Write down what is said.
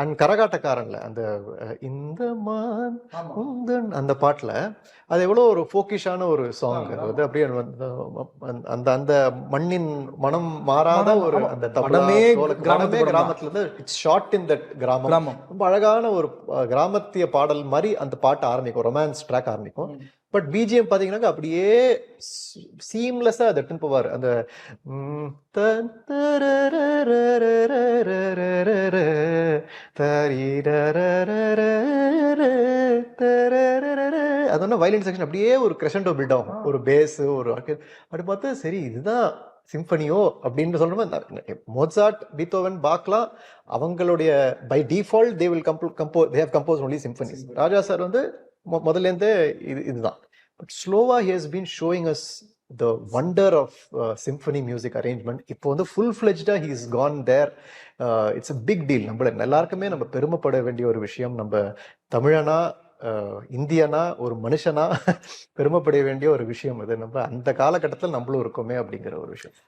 And கரகாட்டக்காரன்ல அந்த இந்த மான் உந்தன் அந்த பாட்டுல அது எவ்வளவு ஒரு ஃபோக்கிஷான ஒரு சாங். அது வந்து அப்படியே அந்த அந்த மண்ணின் மனம் மாறாத ஒரு அந்த தபலா மனமே கிராமத்துல இருந்து இட்ஸ் ஷார்ட் இன் தட் கிராமம். ரொம்ப அழகான ஒரு கிராமத்திய பாடல் மாதிரி அந்த பாட்டு ஆரம்பிக்கும், ரொமான்ஸ் ட்ராக் ஆரம்பிக்கும். பட் பிஜிஎம் பாத்தீங்கன்னா அப்படியே சீம்லெஸ்ஸா அதை எடுத்துன்னு போவார். அந்த அது வயலின் செக்ஷன் அப்படியே ஒரு கிரெஷண்டோ பில்ட் ஆகும், ஒரு பேஸ் ஒரு அப்படி பார்த்து சரி இதுதான் சிம்பனியோ அப்படின்னு சொல்ற. மோட்சார்ட், பீத்தோவன், பாக்லாம் அவங்களுடைய by default they will they have compose only symphonies. Raja sir வந்து முதல்ல இருந்தே இதுதான். பட் ஸ்லோவா he has been showing us the wonder of symphony music arrangement. இப்போ வந்து full fledged he is gone there. It's a big deal. நம்ம எல்லாருக்குமே நம்ம பெருமைப்பட வேண்டிய ஒரு விஷயம். நம்ம தமிழனா இந்தியனா ஒரு மனுஷனா பெருமைப்பட வேண்டிய ஒரு விஷயம் இது. நம்ம அந்த காலகட்டத்தில் நம்மளும் இருக்கோமே அப்படிங்கிற ஒரு விஷயம்.